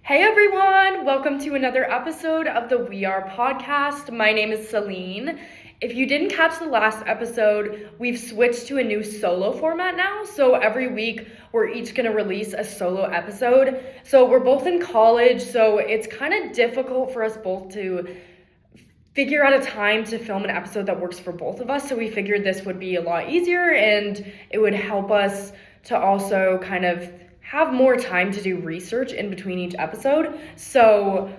Hey everyone, welcome to another episode of the We Are podcast. My name is Celine. If you didn't catch the last episode, we've switched to a new solo format now. So every week we're each going to release a solo episode. So we're both in college, so it's kind of difficult for us both to figure out a time to film an episode that works for both of us. So we figured this would be a lot easier and it would help us to also kind of have more time to do research in between each episode. So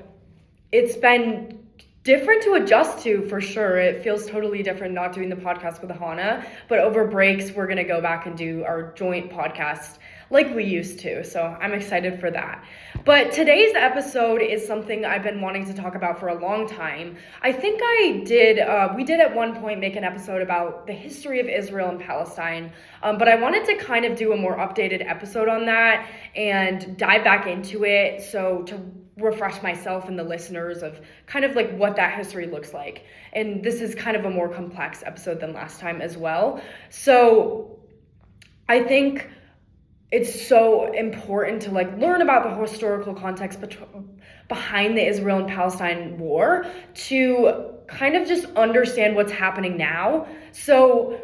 it's been different to adjust to, for sure. It feels totally different not doing the podcast with Hannah, but over breaks, we're gonna go back and do our joint podcast like we used to. So I'm excited for that. But today's episode is something I've been wanting to talk about for a long time. I think we did at one point make an episode about the history of Israel and Palestine, but I wanted to kind of do a more updated episode on that and dive back into it. So to refresh myself and the listeners of kind of like what that history looks like. And this is kind of a more complex episode than last time as well. So I think it's so important to like learn about the historical context behind the Israel and Palestine war to kind of just understand what's happening now. So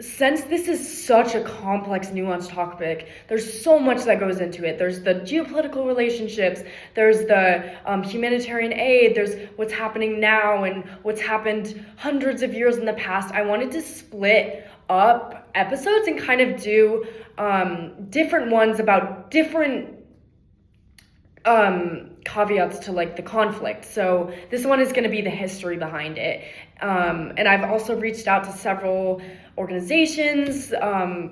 since this is such a complex, nuanced topic, there's so much that goes into it. There's the geopolitical relationships, there's the humanitarian aid, there's what's happening now and what's happened hundreds of years in the past. I wanted to split up episodes and kind of do different ones about different caveats to like the conflict. So this one is going to be the history behind it. And I've also reached out to several organizations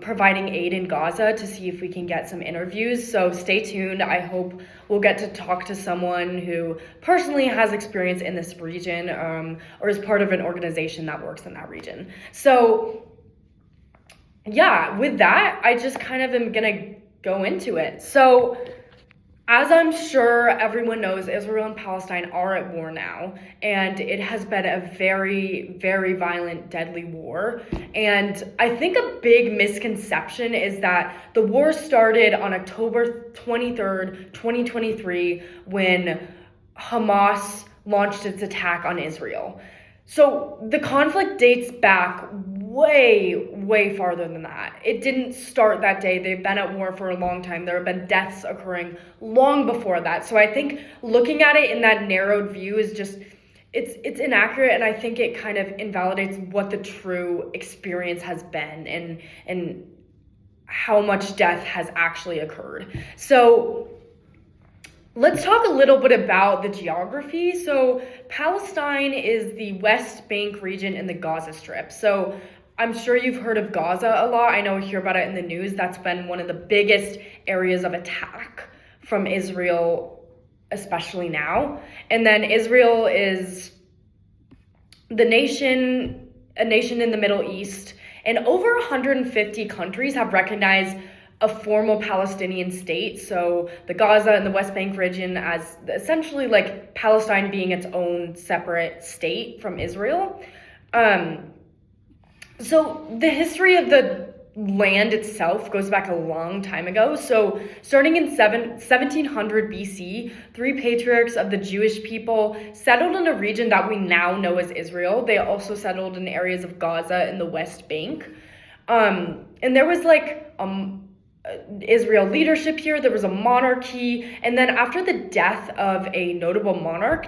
providing aid in Gaza to see if we can get some interviews. So stay tuned. I hope we'll get to talk to someone who personally has experience in this region or is part of an organization that works in that region. So yeah, with that, I just kind of am going to go into it. So as I'm sure everyone knows, Israel and Palestine are at war now, and it has been a very, very violent, deadly war. And I think a big misconception is that the war started on October 23rd, 2023, when Hamas launched its attack on Israel. So the conflict dates back way farther than that. It didn't start that day. They've been at war for a long time. There have been deaths occurring long before that. So I think looking at it in that narrowed view is just, it's inaccurate, and I think it kind of invalidates what the true experience has been and how much death has actually occurred. So let's talk a little bit about the geography. So Palestine is the West Bank region in the Gaza Strip. So I'm sure you've heard of Gaza a lot. I know you hear about it in the news. That's been one of the biggest areas of attack from Israel, especially now. And then Israel is a nation in the Middle East, and over 150 countries have recognized a formal Palestinian state. So the Gaza and the West Bank region as essentially like Palestine being its own separate state from Israel. So the history of the land itself goes back a long time ago. So starting in 1700 BC, three patriarchs of the Jewish people settled in a region that we now know as Israel. They also settled in areas of Gaza and the West Bank. And there was like Israel leadership here. There was a monarchy. And then after the death of a notable monarch,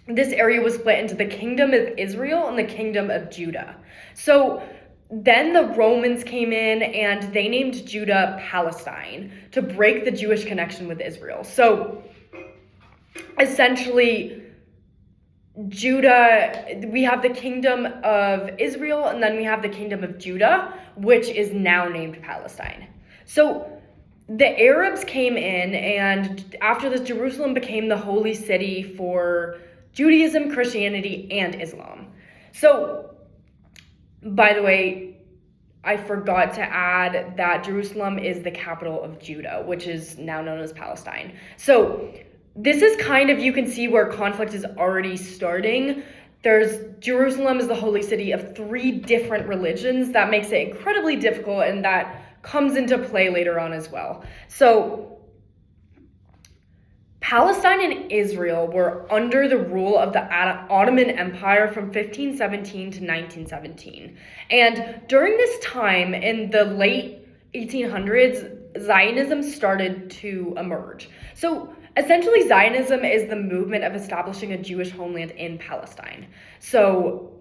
this area was split into the kingdom of Israel and the kingdom of Judah. So then the Romans came in and they named Judah Palestine to break the Jewish connection with Israel. So essentially, Judah, we have the kingdom of Israel, and then we have the kingdom of Judah, which is now named Palestine. So the Arabs came in, and after this, Jerusalem became the holy city for Judaism, Christianity, and Islam. So, by the way, I forgot to add that Jerusalem is the capital of Judah, which is now known as Palestine. So this is kind of, you can see where conflict is already starting. Jerusalem is the holy city of three different religions. That makes it incredibly difficult, and that comes into play later on as well. So Palestine and Israel were under the rule of the Ottoman Empire from 1517 to 1917. And during this time, in the late 1800s, Zionism started to emerge. So essentially, Zionism is the movement of establishing a Jewish homeland in Palestine. So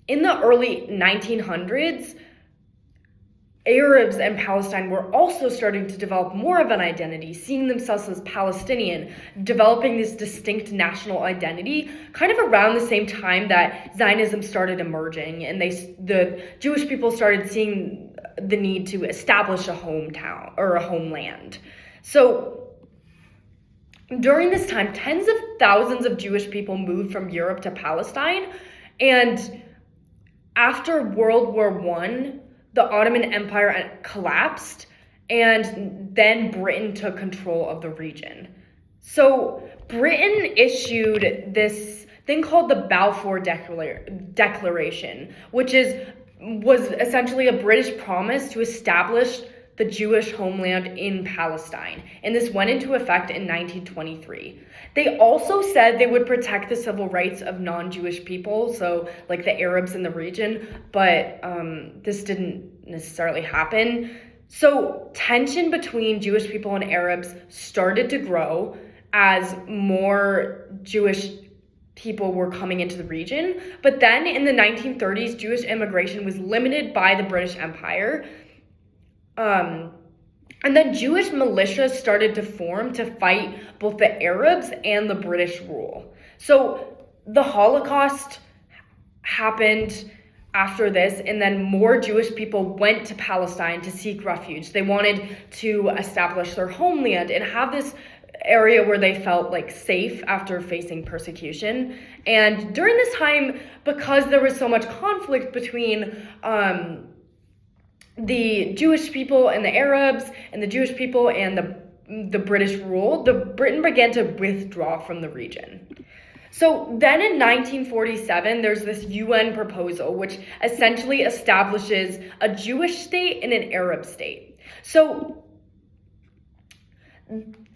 in the early 1900s, Arabs and Palestine were also starting to develop more of an identity, seeing themselves as Palestinian, developing this distinct national identity, kind of around the same time that Zionism started emerging, and the Jewish people started seeing the need to establish a hometown or a homeland. So during this time, tens of thousands of Jewish people moved from Europe to Palestine, and after World War I, the Ottoman Empire collapsed, and then Britain took control of the region. So Britain issued this thing called the Balfour Declaration, which was essentially a British promise to establish the Jewish homeland in Palestine, and this went into effect in 1923. They also said they would protect the civil rights of non-Jewish people, so like the Arabs in the region, but this didn't necessarily happen. So tension between Jewish people and Arabs started to grow as more Jewish people were coming into the region, but then in the 1930s, Jewish immigration was limited by the British Empire. And then Jewish militias started to form to fight both the Arabs and the British rule. So the Holocaust happened after this, and then more Jewish people went to Palestine to seek refuge. They wanted to establish their homeland and have this area where they felt like safe after facing persecution. And during this time, because there was so much conflict between the Jewish people and the Arabs, and the Jewish people and the British rule, Britain began to withdraw from the region. So then in 1947, there's this UN proposal which essentially establishes a Jewish state and an Arab state. So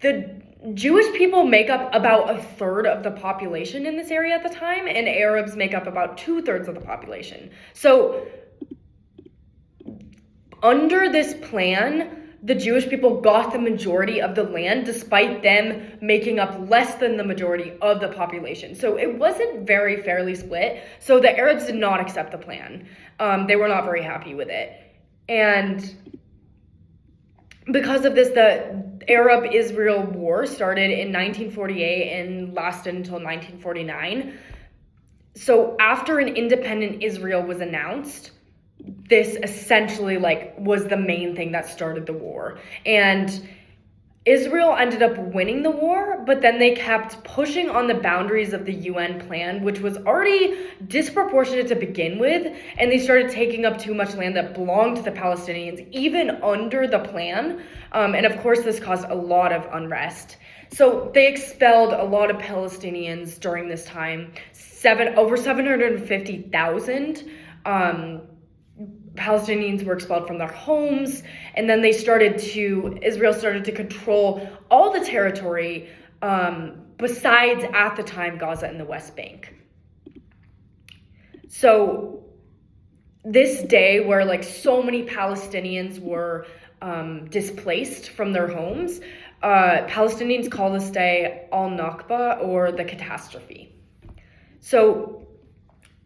the Jewish people make up about a third of the population in this area at the time, and Arabs make up about 2/3 of the population. So under this plan, the Jewish people got the majority of the land despite them making up less than the majority of the population. So it wasn't very fairly split. So the Arabs did not accept the plan. They were not very happy with it. And because of this, the Arab-Israel War started in 1948 and lasted until 1949. So after an independent Israel was announced, this essentially was the main thing that started the war. And Israel ended up winning the war, but then they kept pushing on the boundaries of the UN plan, which was already disproportionate to begin with, and they started taking up too much land that belonged to the Palestinians, even under the plan. And of course, this caused a lot of unrest. So they expelled a lot of Palestinians during this time, over 750,000. Palestinians were expelled from their homes, and then Israel started to control all the territory besides, at the time, Gaza and the West Bank. So this day where so many Palestinians were displaced from their homes, Palestinians call this day Al-Nakba, or the catastrophe. So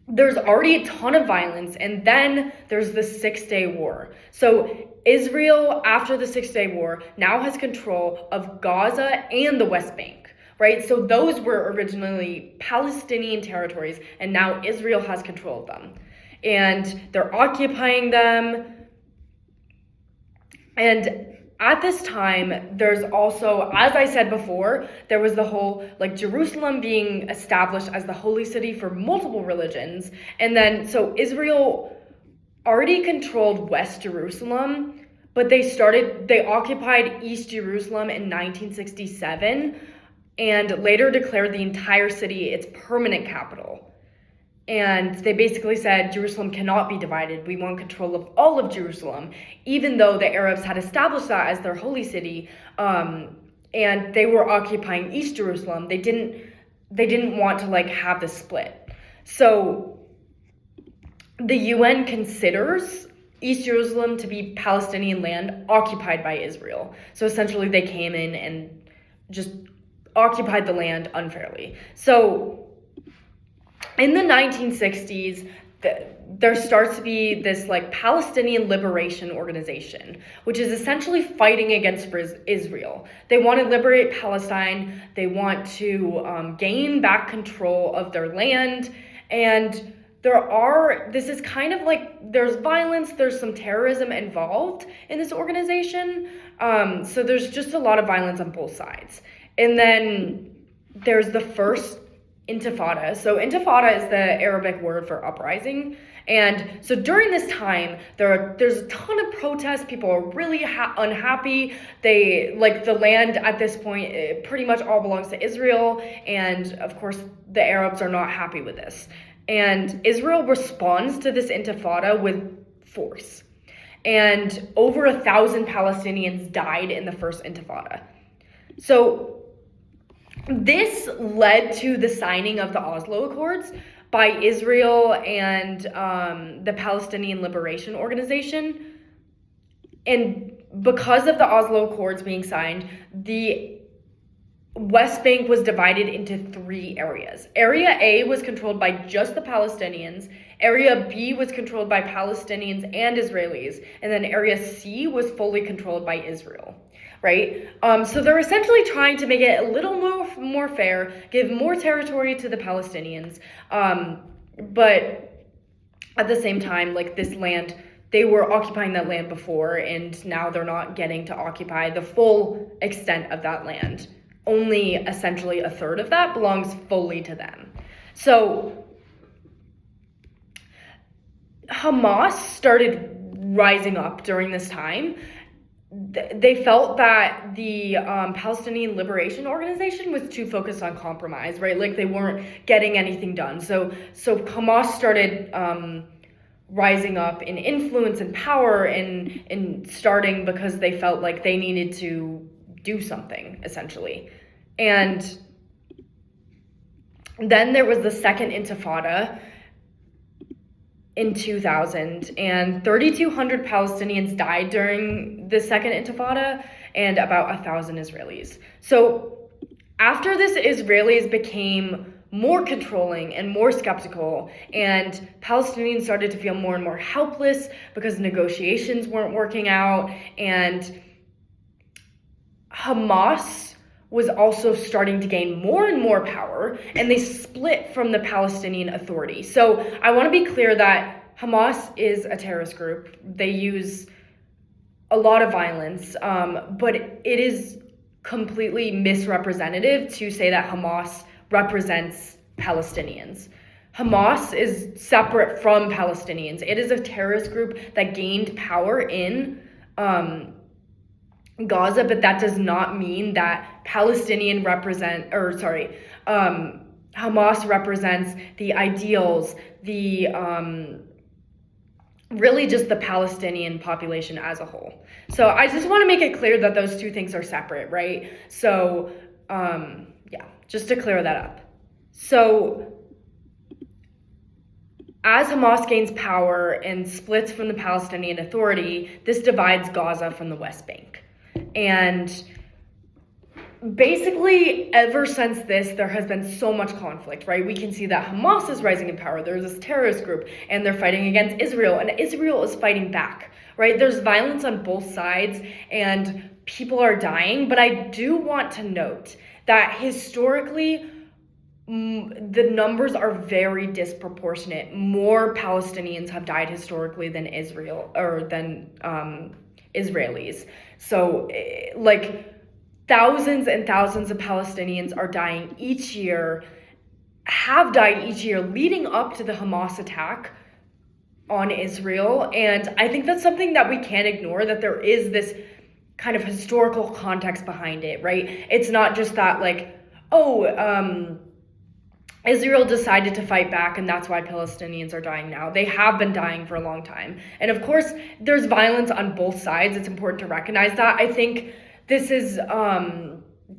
there's already a ton of violence, and then there's the 6-Day War. So Israel, after the 6-Day War, now has control of Gaza and the West Bank, right? So those were originally Palestinian territories, and now Israel has control of them. And they're occupying them. And at this time, there's also, as I said before, there was the whole, Jerusalem being established as the holy city for multiple religions. And then, so Israel already controlled West Jerusalem, but they occupied East Jerusalem in 1967, and later declared the entire city its permanent capital. And they basically said Jerusalem cannot be divided. We want control of all of Jerusalem, even though the Arabs had established that as their holy city and they were occupying East Jerusalem. They didn't want to like have this split. So the UN considers East Jerusalem to be Palestinian land occupied by Israel. So essentially they came in and just occupied the land unfairly. So in the 1960s, there starts to be this like Palestinian Liberation Organization, which is essentially fighting against Israel. They want to liberate Palestine. They want to gain back control of their land. And this is kind of like, there's violence, there's some terrorism involved in this organization. So there's just a lot of violence on both sides. And then there's the first Intifada. So Intifada is the Arabic word for uprising. And so during this time, there's a ton of protests. People are really unhappy. They, like, the land at this point, it pretty much all belongs to Israel. And of course, the Arabs are not happy with this. And Israel responds to this Intifada with force. And over 1,000 Palestinians died in the first Intifada. So this led to the signing of the Oslo Accords by Israel and the Palestinian Liberation Organization. And because of the Oslo Accords being signed, the West Bank was divided into 3 areas. Area A was controlled by just the Palestinians. Area B was controlled by Palestinians and Israelis. And then Area C was fully controlled by Israel. Right? So they're essentially trying to make it a little more fair, give more territory to the Palestinians. But at the same time, like, this land, they were occupying that land before, and now they're not getting to occupy the full extent of that land. Only essentially a third of that belongs fully to them. So Hamas started rising up during this time. They felt that the Palestinian Liberation Organization was too focused on compromise, right? Like, they weren't getting anything done. So Hamas started rising up in influence and power and starting because they felt like they needed to do something, essentially. And then there was the second Intifada in 2000, and 3,200 Palestinians died during the second Intifada, and about 1,000 Israelis. So after this, Israelis became more controlling and more skeptical, and Palestinians started to feel more and more helpless because negotiations weren't working out, and Hamas was also starting to gain more and more power, and they split from the Palestinian Authority. So I want to be clear that Hamas is a terrorist group. They use a lot of violence, but it is completely misrepresentative to say that Hamas represents Palestinians. Hamas is separate from Palestinians. It is a terrorist group that gained power in Gaza, but that does not mean that Hamas represents the ideals, really just the Palestinian population as a whole. So I just want to make it clear that those two things are separate, right? So, just to clear that up. So as Hamas gains power and splits from the Palestinian Authority, this divides Gaza from the West Bank. And basically, ever since this, there has been so much conflict, right? We can see that Hamas is rising in power. There's this terrorist group, and they're fighting against Israel, and Israel is fighting back, right? There's violence on both sides, and people are dying. But I do want to note that historically, the numbers are very disproportionate. More Palestinians have died historically than Israelis. So, like, thousands and thousands of Palestinians are dying each year, have died each year leading up to the Hamas attack on Israel. And I think that's something that we can't ignore, that there is this kind of historical context behind it, right? It's not just that, like, Israel decided to fight back and that's why Palestinians are dying now. They have been dying for a long time. And of course, there's violence on both sides. It's important to recognize that. I think this is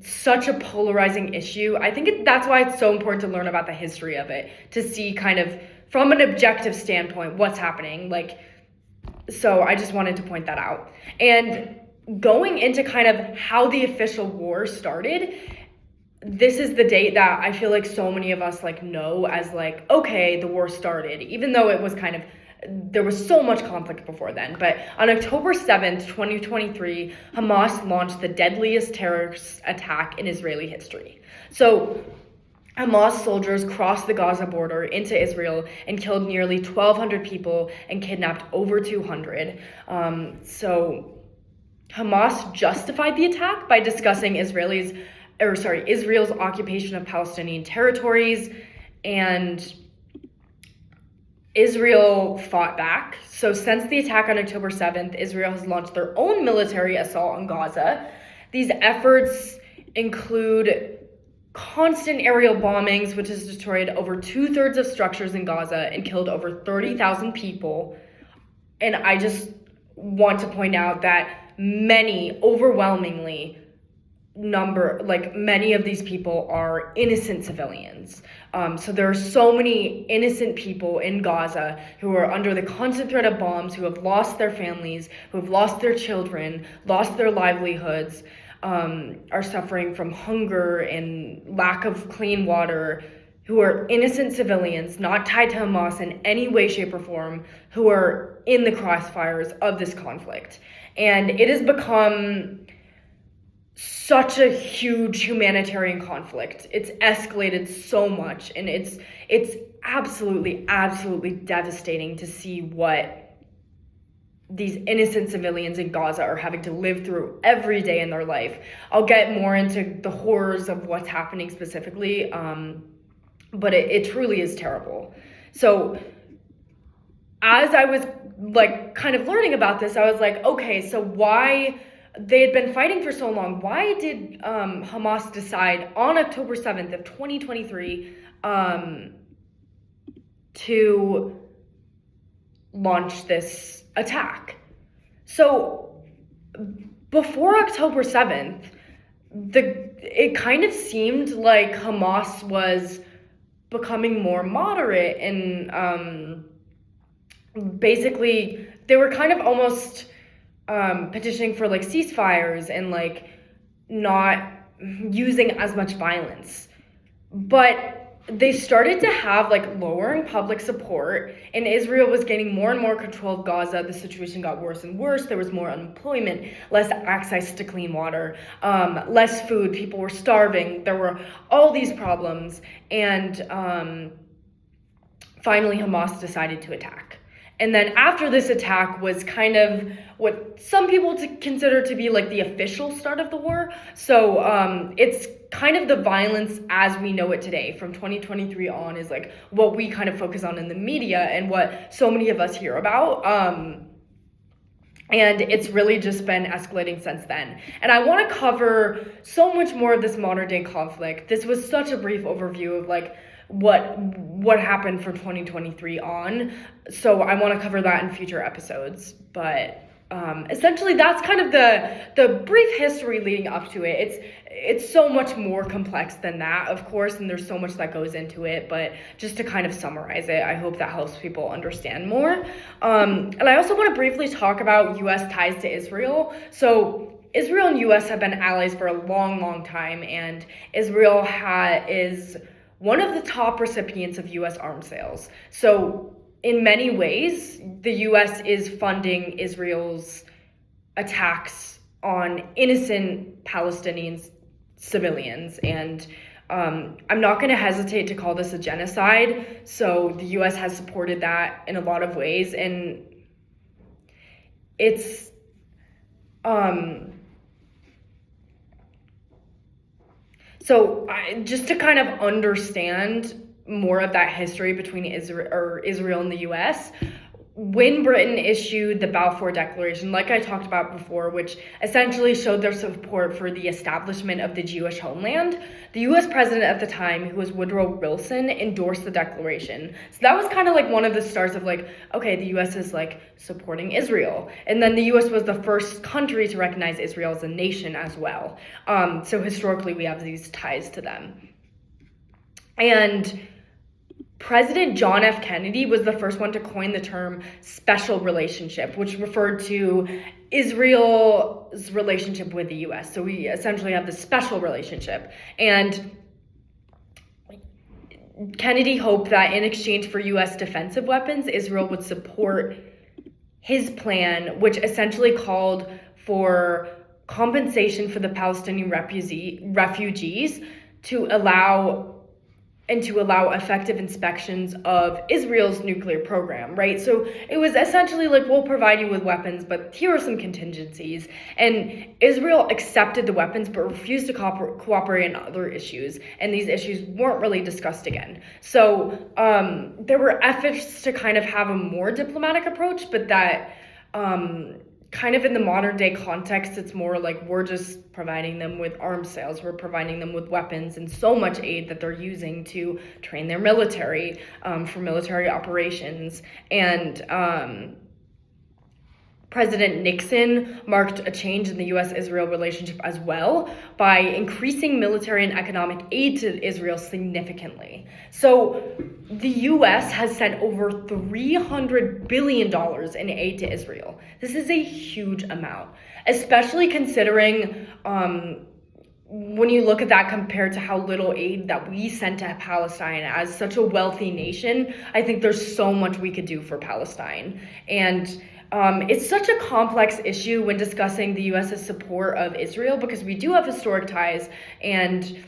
such a polarizing issue. I think that's why it's so important to learn about the history of it, to see kind of from an objective standpoint what's happening. Like, so I just wanted to point that out. And going into kind of how the official war started, this is the date that I feel like so many of us like know as like, okay, the war started, even though it was kind of, there was so much conflict before then. But on October 7th, 2023, Hamas launched the deadliest terrorist attack in Israeli history. So Hamas soldiers crossed the Gaza border into Israel and killed nearly 1,200 people and kidnapped over 200. So Hamas justified the attack by discussing Israel's occupation of Palestinian territories, and Israel fought back. So since the attack on October 7th, Israel has launched their own military assault on Gaza. These efforts include constant aerial bombings, which has destroyed over 2/3 of structures in Gaza and killed over 30,000 people. And I just want to point out that overwhelmingly, many of these people are innocent civilians. So there are so many innocent people in Gaza who are under the constant threat of bombs, who have lost their families, who have lost their children, lost their livelihoods, are suffering from hunger and lack of clean water, who are innocent civilians, not tied to Hamas in any way, shape, or form, who are in the crossfires of this conflict. And it has become such a huge humanitarian conflict. It's escalated so much, and it's absolutely devastating to see what these innocent civilians in Gaza are having to live through every day in their life. I'll get more into the horrors of what's happening specifically, but it truly is terrible. So as I was like kind of learning about this, I was like, okay, so why they had been fighting for so long? Why did Hamas decide on October 7th of 2023 to launch this attack? So before October 7th, it kind of seemed like Hamas was becoming more moderate, and basically they were kind of almost petitioning for like ceasefires and like not using as much violence. But they started to have like lowering public support, and Israel was gaining more and more control of Gaza. The situation got worse and worse. There was more unemployment, less access to clean water, less food. People were starving. There were all these problems. And finally, Hamas decided to attack. And then after this attack was kind of what some people consider to be like the official start of the war. So it's kind of the violence as we know it today from 2023 on is like what we kind of focus on in the media and what so many of us hear about. And it's really just been escalating since then. And I want to cover so much more of this modern day conflict. This was such a brief overview of like what happened from 2023 on. So I want to cover that in future episodes. But essentially that's kind of the brief history leading up to it. It's so much more complex than that, of course, and there's so much that goes into it, but just to kind of summarize it, I hope that helps people understand more. And I also want to briefly talk about U.S. ties to Israel. So Israel and U.S. have been allies for a long time, and Israel is one of the top recipients of U.S. arms sales. So in many ways, the U.S. is funding Israel's attacks on innocent Palestinian civilians. And I'm not going to hesitate to call this a genocide. So the U.S. has supported that in a lot of ways. And it's just to kind of understand more of that history between Israel and the U.S., when Britain issued the Balfour Declaration, like I talked about before, which essentially showed their support for the establishment of the Jewish homeland, the US president at the time, who was Woodrow Wilson, endorsed the declaration. So that was kind of like one of the starts of like, okay, the US is like supporting Israel. And then the US was the first country to recognize Israel as a nation as well. So historically, we have these ties to them. And President John F. Kennedy was the first one to coin the term special relationship, which referred to Israel's relationship with the US. So we essentially have this special relationship. And Kennedy hoped that in exchange for US defensive weapons, Israel would support his plan, which essentially called for compensation for the Palestinian refugees to allow effective inspections of Israel's nuclear program, right? So it was essentially like, we'll provide you with weapons, but here are some contingencies. And Israel accepted the weapons, but refused to cooperate on other issues. And these issues weren't really discussed again. So there were efforts to kind of have a more diplomatic approach, but that kind of in the modern day context, it's more like we're just providing them with arms sales, we're providing them with weapons and so much aid that they're using to train their military for military operations. And President Nixon marked a change in the US-Israel relationship as well by increasing military and economic aid to Israel significantly. So the US has sent over $300 billion in aid to Israel. This is a huge amount, especially considering when you look at that compared to how little aid that we sent to Palestine. As such a wealthy nation, I think there's so much we could do for Palestine. And it's such a complex issue when discussing the U.S.'s support of Israel, because we do have historic ties and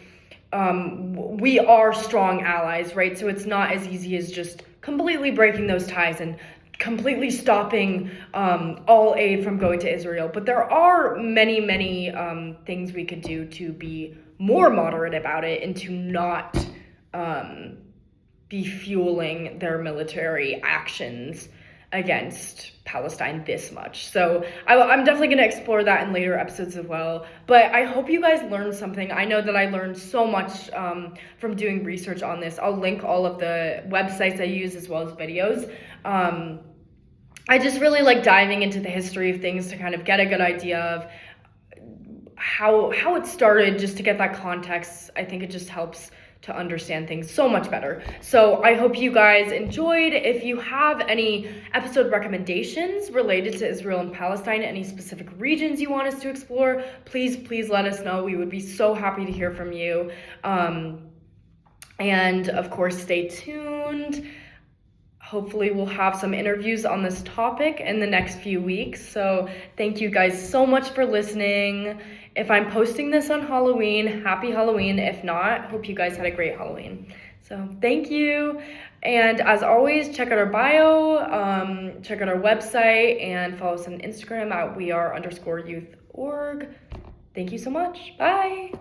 we are strong allies, right? So it's not as easy as just completely breaking those ties and completely stopping all aid from going to Israel. But there are many, many things we could do to be more moderate about it and to not be fueling their military actions against Palestine this much. So I'm definitely going to explore that in later episodes as well. But I hope you guys learned something. I know that I learned so much from doing research on this. I'll link all of the websites I use as well as videos. I just really like diving into the history of things to kind of get a good idea of how it started, just to get that context. I think it just helps to understand things so much better. So I hope you guys enjoyed. If you have any episode recommendations related to Israel and Palestine, any specific regions you want us to explore, please let us know. We would be so happy to hear from you. And of course, stay tuned. Hopefully we'll have some interviews on this topic in the next few weeks. So thank you guys so much for listening. If I'm posting this on Halloween, happy Halloween. If not, hope you guys had a great Halloween. So thank you. And as always, check out our bio, check out our website, and follow us on Instagram at weare_youth.org. Thank you so much. Bye.